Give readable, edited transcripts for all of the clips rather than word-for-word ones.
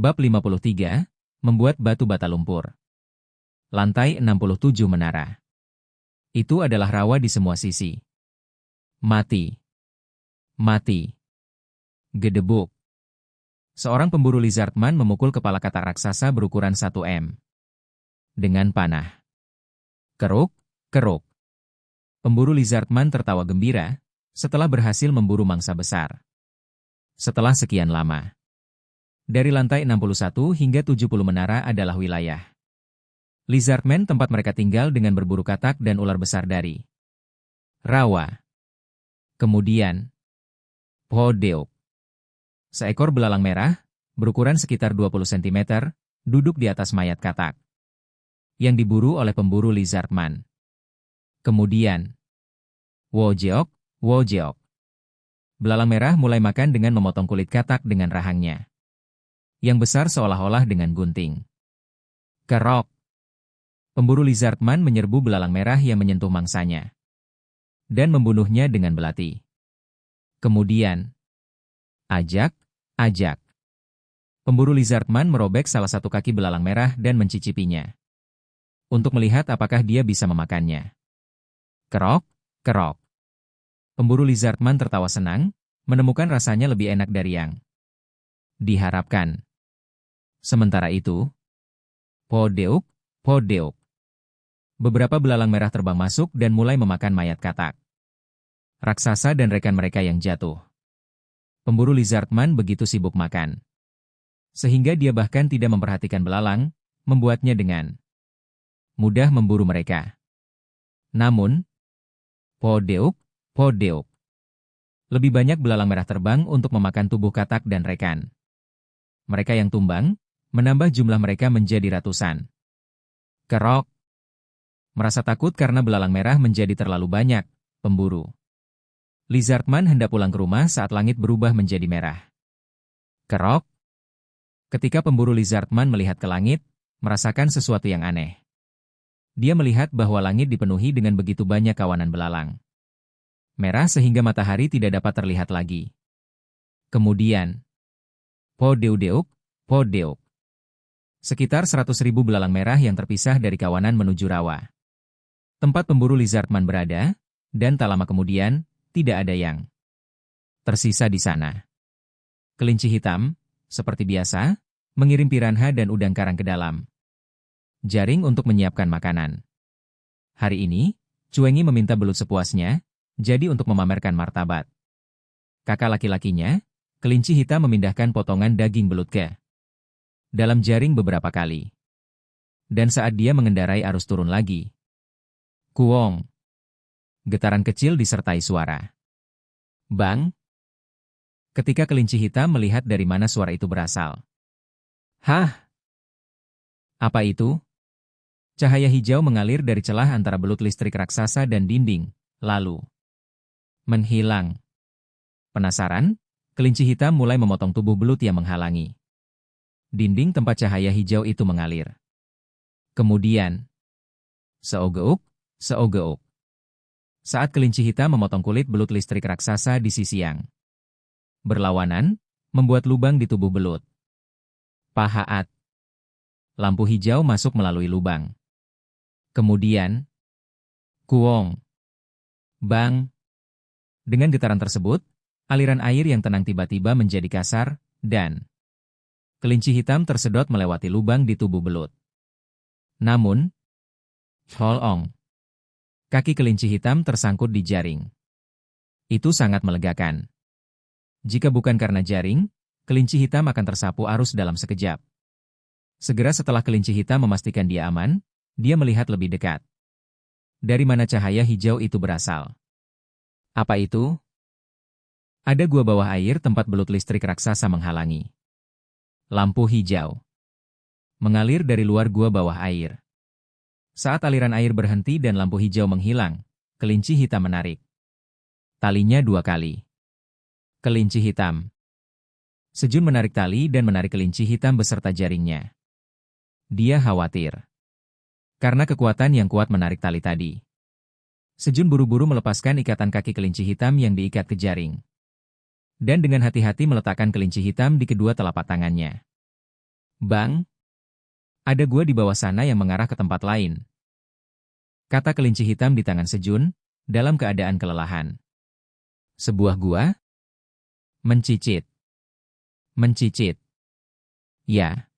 Bab 53, Membuat batu bata lumpur. Lantai 67 menara. Itu adalah rawa di semua sisi. Mati. Mati. Gedebuk. Seorang pemburu lizardman memukul kepala katak raksasa berukuran 1 m. Dengan panah. Keruk, keruk. Pemburu lizardman tertawa gembira, setelah berhasil memburu mangsa besar. Setelah sekian lama. Dari lantai 61 hingga 70 menara adalah wilayah lizardmen tempat mereka tinggal dengan berburu katak dan ular besar dari rawa. Kemudian, Podeuk. Seekor belalang merah, berukuran sekitar 20 cm, duduk di atas mayat katak yang diburu oleh pemburu lizardman. Kemudian, Wojeok, Wojeok. Belalang merah mulai makan dengan memotong kulit katak dengan rahangnya yang besar seolah-olah dengan gunting. Kerok. Pemburu lizardman menyerbu belalang merah yang menyentuh mangsanya dan membunuhnya dengan belati. Kemudian, ajak, ajak. Pemburu lizardman merobek salah satu kaki belalang merah dan mencicipinya untuk melihat apakah dia bisa memakannya. Kerok, kerok. Pemburu lizardman tertawa senang, menemukan rasanya lebih enak dari yang diharapkan. Sementara itu, Podeuk, Podeuk. Beberapa belalang merah terbang masuk dan mulai memakan mayat katak raksasa dan rekan mereka yang jatuh. Pemburu lizardman begitu sibuk makan, sehingga dia bahkan tidak memperhatikan belalang, membuatnya dengan mudah memburu mereka. Namun, Podeuk, Podeuk. Lebih banyak belalang merah terbang untuk memakan tubuh katak dan rekan mereka yang tumbang, menambah jumlah mereka menjadi ratusan. Kerok. Merasa takut karena belalang merah menjadi terlalu banyak, pemburu lizardman hendak pulang ke rumah saat langit berubah menjadi merah. Kerok. Ketika pemburu lizardman melihat ke langit, merasakan sesuatu yang aneh. Dia melihat bahwa langit dipenuhi dengan begitu banyak kawanan belalang merah sehingga matahari tidak dapat terlihat lagi. Kemudian, Podeudeuk, Podeuk. Sekitar 100.000 belalang merah yang terpisah dari kawanan menuju rawa tempat pemburu lizardman berada, dan tak lama kemudian, tidak ada yang tersisa di sana. Kelinci hitam, seperti biasa, mengirim piranha dan udang karang ke dalam jaring untuk menyiapkan makanan. Hari ini, Cuengi meminta belut sepuasnya, jadi untuk memamerkan martabat kakak laki-lakinya, kelinci hitam memindahkan potongan daging belut ke dalam jaring beberapa kali. Dan saat dia mengendarai arus turun lagi, kuong. Getaran kecil disertai suara bang. Ketika kelinci hitam melihat dari mana suara itu berasal. Hah? Apa itu? Cahaya hijau mengalir dari celah antara belut listrik raksasa dan dinding, lalu menghilang. Penasaran? Kelinci hitam mulai memotong tubuh belut yang menghalangi dinding tempat cahaya hijau itu mengalir. Kemudian, seogeuk, seogeuk. Saat kelinci hitam memotong kulit belut listrik raksasa di sisi yang berlawanan, membuat lubang di tubuh belut. Pahaat. Lampu hijau masuk melalui lubang. Kemudian, kuong. Bang. Dengan getaran tersebut, aliran air yang tenang tiba-tiba menjadi kasar, dan kelinci hitam tersedot melewati lubang di tubuh belut. Namun, holong. Kaki kelinci hitam tersangkut di jaring. Itu sangat melegakan. Jika bukan karena jaring, kelinci hitam akan tersapu arus dalam sekejap. Segera setelah kelinci hitam memastikan dia aman, dia melihat lebih dekat. Dari mana cahaya hijau itu berasal? Apa itu? Ada gua bawah air tempat belut listrik raksasa menghalangi. Lampu hijau mengalir dari luar gua bawah air. Saat aliran air berhenti dan lampu hijau menghilang, kelinci hitam menarik talinya 2 kali. Kelinci hitam. Sejun menarik tali dan menarik kelinci hitam beserta jaringnya. Dia khawatir karena kekuatan yang kuat menarik tali tadi. Sejun buru-buru melepaskan ikatan kaki kelinci hitam yang diikat ke jaring. Dan dengan hati-hati meletakkan kelinci hitam di kedua telapak tangannya. Bang, ada gua di bawah sana yang mengarah ke tempat lain, kata kelinci hitam di tangan Sejun, dalam keadaan kelelahan. Sebuah gua? Mencicit. Mencicit. Ya.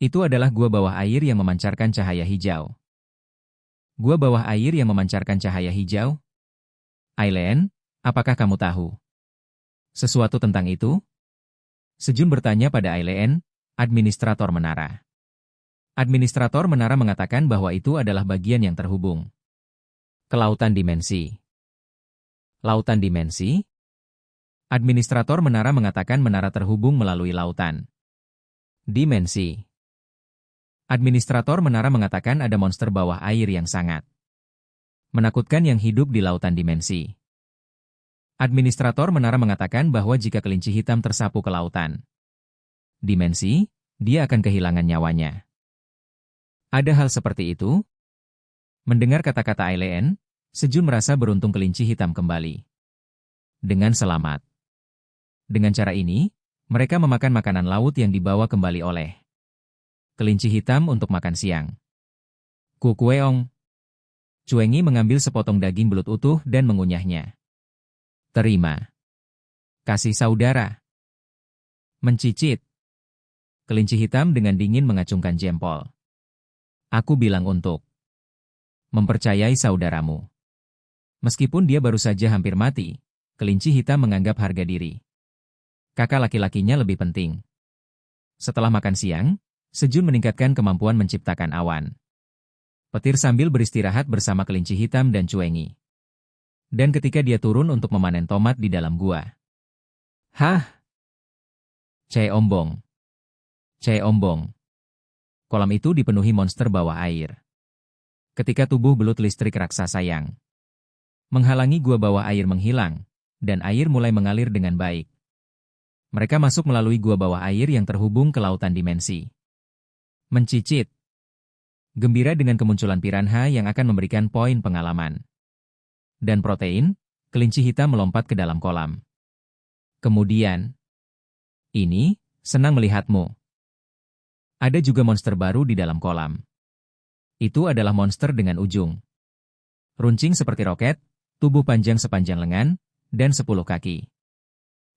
Itu adalah gua bawah air yang memancarkan cahaya hijau. Gua bawah air yang memancarkan cahaya hijau? Aileen, apakah kamu tahu sesuatu tentang itu? Sejun bertanya pada Aileen, administrator menara. Administrator menara mengatakan bahwa itu adalah bagian yang terhubung ke lautan dimensi. Lautan dimensi? Administrator menara mengatakan menara terhubung melalui lautan dimensi. Administrator menara mengatakan ada monster bawah air yang sangat menakutkan yang hidup di lautan dimensi. Administrator menara mengatakan bahwa jika kelinci hitam tersapu ke lautan dimensi, dia akan kehilangan nyawanya. Ada hal seperti itu? Mendengar kata-kata Aileen, Sejun merasa beruntung kelinci hitam kembali dengan selamat. Dengan cara ini, mereka memakan makanan laut yang dibawa kembali oleh kelinci hitam untuk makan siang. Kukueong. Cuengi mengambil sepotong daging belut utuh dan mengunyahnya. Terima kasih saudara. Mencicit. Kelinci hitam dengan dingin mengacungkan jempol. Aku bilang untuk mempercayai saudaramu. Meskipun dia baru saja hampir mati, kelinci hitam menganggap harga diri kakak laki-lakinya lebih penting. Setelah makan siang, Sejun meningkatkan kemampuan menciptakan awan petir sambil beristirahat bersama kelinci hitam dan Cuengi. Dan ketika dia turun untuk memanen tomat di dalam gua. Hah? Cai ombong. Cai ombong. Kolam itu dipenuhi monster bawah air. Ketika tubuh belut listrik raksasa yang menghalangi gua bawah air menghilang, dan air mulai mengalir dengan baik. Mereka masuk melalui gua bawah air yang terhubung ke lautan dimensi. Mencicit. Gembira dengan kemunculan piranha yang akan memberikan poin pengalaman dan protein, kelinci hitam melompat ke dalam kolam. Kemudian, ini, senang melihatmu. Ada juga monster baru di dalam kolam. Itu adalah monster dengan ujung runcing seperti roket, tubuh panjang sepanjang lengan, dan 10 kaki.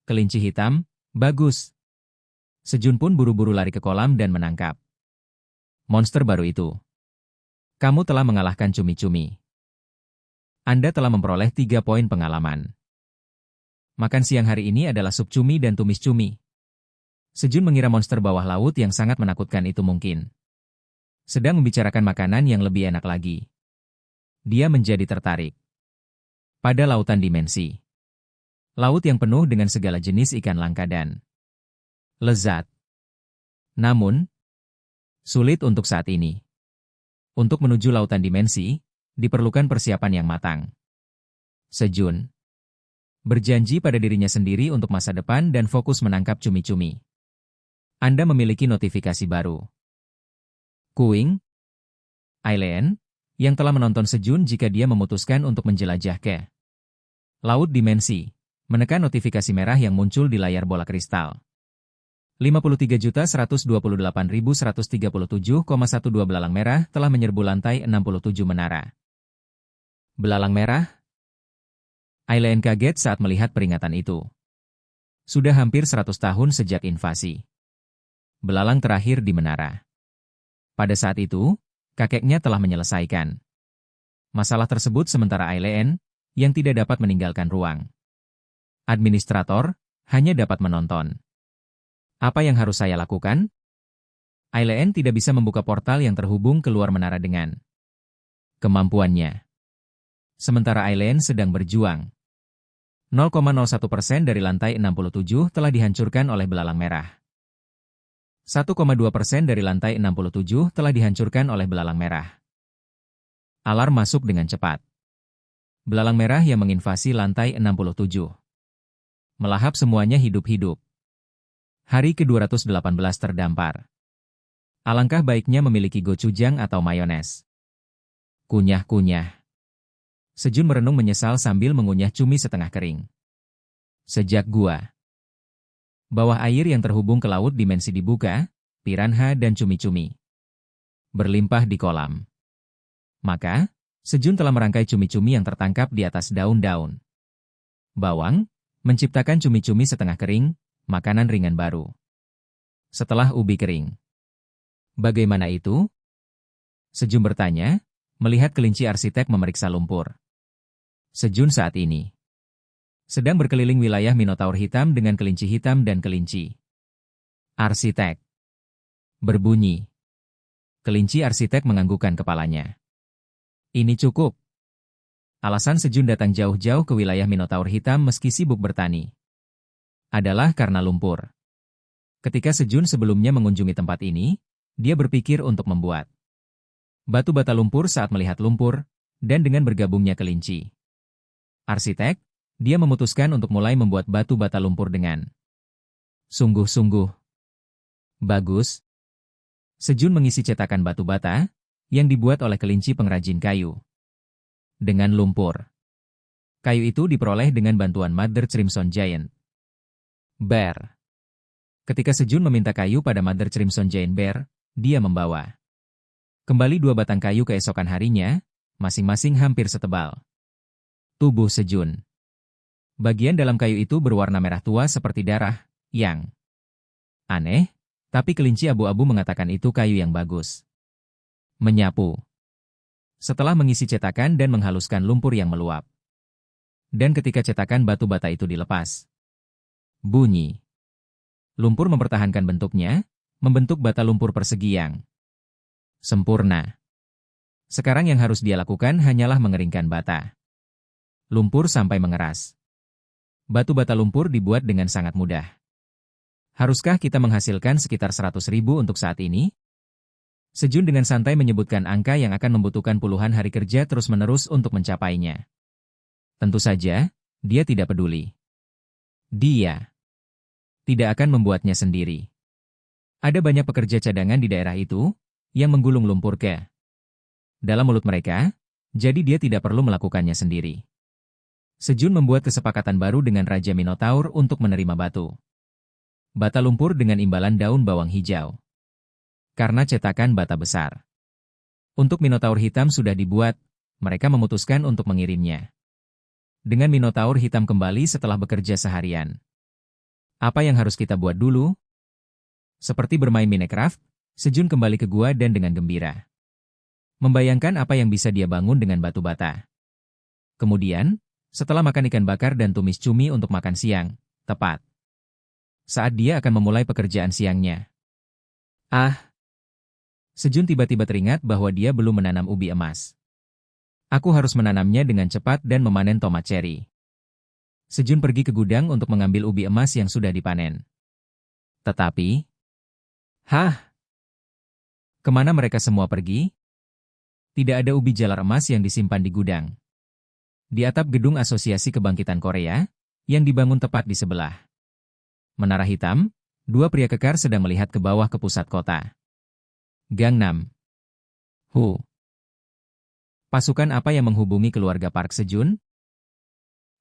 Kelinci hitam, bagus. Sejun pun buru-buru lari ke kolam dan menangkap monster baru itu. Kamu telah mengalahkan cumi-cumi. Anda telah memperoleh 3 poin pengalaman. Makan siang hari ini adalah sup cumi dan tumis cumi. Sejun mengira monster bawah laut yang sangat menakutkan itu mungkin sedang membicarakan makanan yang lebih enak lagi. Dia menjadi tertarik pada lautan dimensi. Laut yang penuh dengan segala jenis ikan langka dan lezat. Namun, sulit untuk saat ini. Untuk menuju lautan dimensi, diperlukan persiapan yang matang. Sejun berjanji pada dirinya sendiri untuk masa depan dan fokus menangkap cumi-cumi. Anda memiliki notifikasi baru. Kuing, Aileen, yang telah menonton Sejun jika dia memutuskan untuk menjelajah ke laut dimensi, menekan notifikasi merah yang muncul di layar bola kristal. 53.128.137,12 belalang merah telah menyerbu lantai 67 menara. Belalang merah? Aileen kaget saat melihat peringatan itu. Sudah hampir 100 tahun sejak invasi belalang terakhir di menara. Pada saat itu, kakeknya telah menyelesaikan masalah tersebut sementara Aileen, yang tidak dapat meninggalkan ruang administrator, hanya dapat menonton. Apa yang harus saya lakukan? Aileen tidak bisa membuka portal yang terhubung keluar menara dengan kemampuannya. Sementara Aileen sedang berjuang. 0,01% dari lantai 67 telah dihancurkan oleh belalang merah. 1,2% dari lantai 67 telah dihancurkan oleh belalang merah. Alarm masuk dengan cepat. Belalang merah yang menginvasi lantai 67. Melahap semuanya hidup-hidup. Hari ke-218 terdampar. Alangkah baiknya memiliki gochujang atau mayones. Kunyah-kunyah. Sejun merenung menyesal sambil mengunyah cumi setengah kering. Sejak gua bawah air yang terhubung ke laut dimensi dibuka, piranha dan cumi-cumi. Berlimpah di kolam. Maka, Sejun telah merangkai cumi-cumi yang tertangkap di atas daun-daun bawang, menciptakan cumi-cumi setengah kering, makanan ringan baru. Setelah ubi kering. Bagaimana itu? Sejun bertanya, melihat kelinci arsitek memeriksa lumpur. Sejun saat ini sedang berkeliling wilayah Minotaur hitam dengan kelinci hitam dan kelinci arsitek. Berbunyi. Kelinci arsitek menganggukkan kepalanya. Ini cukup. Alasan Sejun datang jauh-jauh ke wilayah Minotaur hitam meski sibuk bertani adalah karena lumpur. Ketika Sejun sebelumnya mengunjungi tempat ini, dia berpikir untuk membuat batu bata lumpur saat melihat lumpur, dan dengan bergabungnya kelinci arsitek, dia memutuskan untuk mulai membuat batu bata lumpur dengan sungguh-sungguh bagus. Sejun mengisi cetakan batu bata yang dibuat oleh kelinci pengrajin kayu dengan lumpur. Kayu itu diperoleh dengan bantuan Mother Crimson Giant Bear. Ketika Sejun meminta kayu pada Mother Crimson Giant Bear, dia membawa kembali 2 batang kayu keesokan harinya, masing-masing hampir setebal tubuh Sejun. Bagian dalam kayu itu berwarna merah tua seperti darah, yang aneh, tapi kelinci abu-abu mengatakan itu kayu yang bagus. Menyapu. Setelah mengisi cetakan dan menghaluskan lumpur yang meluap. Dan ketika cetakan batu bata itu dilepas. Bunyi. Lumpur mempertahankan bentuknya, membentuk bata lumpur persegi yang sempurna. Sekarang yang harus dia lakukan hanyalah mengeringkan bata lumpur sampai mengeras. Batu bata lumpur dibuat dengan sangat mudah. Haruskah kita menghasilkan sekitar 100.000 untuk saat ini? Sejun dengan santai menyebutkan angka yang akan membutuhkan puluhan hari kerja terus-menerus untuk mencapainya. Tentu saja, dia tidak peduli. Dia tidak akan membuatnya sendiri. Ada banyak pekerja cadangan di daerah itu yang menggulung lumpur ke dalam mulut mereka, jadi dia tidak perlu melakukannya sendiri. Sejun membuat kesepakatan baru dengan Raja Minotaur untuk menerima batu bata lumpur dengan imbalan daun bawang hijau. Karena cetakan bata besar untuk Minotaur hitam sudah dibuat, mereka memutuskan untuk mengirimnya. Dengan Minotaur hitam kembali setelah bekerja seharian. Apa yang harus kita buat dulu? Seperti bermain Minecraft, Sejun kembali ke gua dan dengan gembira membayangkan apa yang bisa dia bangun dengan batu bata. Kemudian, setelah makan ikan bakar dan tumis cumi untuk makan siang, tepat saat dia akan memulai pekerjaan siangnya. Sejun tiba-tiba teringat bahwa dia belum menanam ubi emas. Aku harus menanamnya dengan cepat dan memanen tomat ceri. Sejun pergi ke gudang untuk mengambil ubi emas yang sudah dipanen. Tetapi, kemana mereka semua pergi? Tidak ada ubi jalar emas yang disimpan di gudang. Di atap gedung Asosiasi Kebangkitan Korea, yang dibangun tepat di sebelah menara hitam, 2 pria kekar sedang melihat ke bawah ke pusat kota. Gangnam. Pasukan apa yang menghubungi keluarga Park Sejun?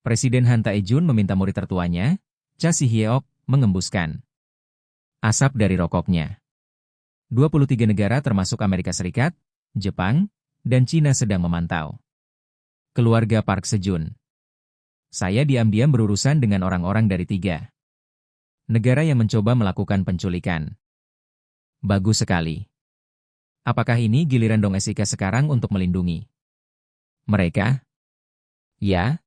Presiden Han Tae-jun meminta murid tertuanya, Cha Si-hyuk, mengembuskan asap dari rokoknya. 23 negara termasuk Amerika Serikat, Jepang, dan Cina sedang memantau keluarga Park Sejun. Saya diam-diam berurusan dengan orang-orang dari 3 negara yang mencoba melakukan penculikan. Bagus sekali. Apakah ini giliran Dong SIK sekarang untuk melindungi mereka? Ya.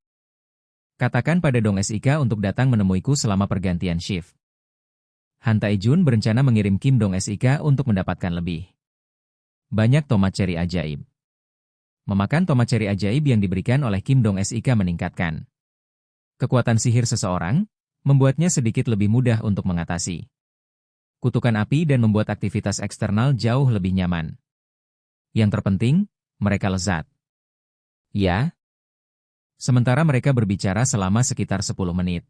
Katakan pada Dong SIK untuk datang menemuiku selama pergantian shift. Han Tae-jun berencana mengirim Kim Dong SIK untuk mendapatkan lebih banyak tomat ceri ajaib. Memakan tomat ceri ajaib yang diberikan oleh Kim Dong SIK meningkatkan kekuatan sihir seseorang, membuatnya sedikit lebih mudah untuk mengatasi kutukan api dan membuat aktivitas eksternal jauh lebih nyaman. Yang terpenting, mereka lezat. Ya. Sementara mereka berbicara selama sekitar 10 menit.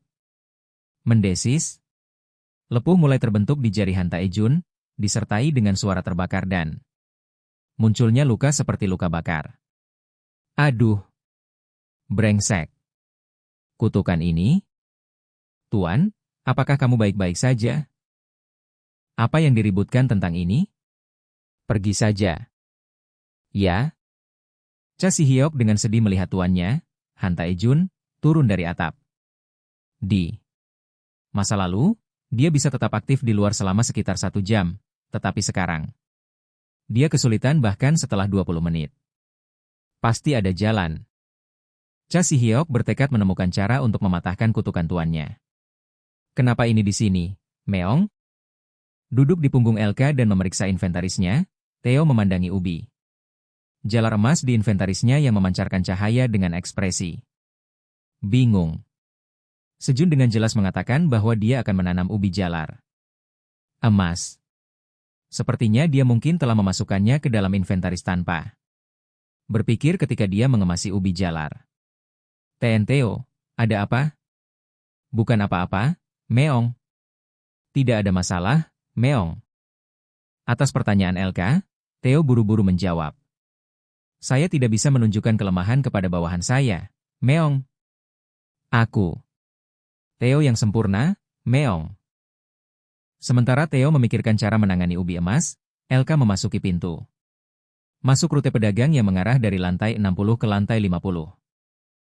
Mendesis. Lepuh mulai terbentuk di jari Han Tae-jun, disertai dengan suara terbakar dan munculnya luka seperti luka bakar. Aduh. Brengsek. Kutukan ini? Tuan, apakah kamu baik-baik saja? Apa yang diributkan tentang ini? Pergi saja. Ya? Cha Si-hyuk dengan sedih melihat tuannya, Han Tae-jun, turun dari atap. Di masa lalu, dia bisa tetap aktif di luar selama sekitar 1 jam, tetapi sekarang, dia kesulitan bahkan setelah 20 menit. Pasti ada jalan. Cha Si-hyuk bertekad menemukan cara untuk mematahkan kutukan tuannya. Kenapa ini di sini, Meong? Duduk di punggung Elka dan memeriksa inventarisnya, Theo memandangi Ubi. Jalar emas di inventarisnya yang memancarkan cahaya dengan ekspresi bingung. Sejun dengan jelas mengatakan bahwa dia akan menanam ubi jalar emas. Sepertinya dia mungkin telah memasukkannya ke dalam inventaris tanpa berpikir ketika dia mengemasi ubi jalar. Theo, ada apa? Bukan apa-apa, Meong. Tidak ada masalah, Meong. Atas pertanyaan Elka, Theo buru-buru menjawab. Saya tidak bisa menunjukkan kelemahan kepada bawahan saya, Meong. Aku. Theo yang sempurna, Meong. Sementara Theo memikirkan cara menangani ubi emas, Elka memasuki pintu. Masuk rute pedagang yang mengarah dari lantai 60 ke lantai 50.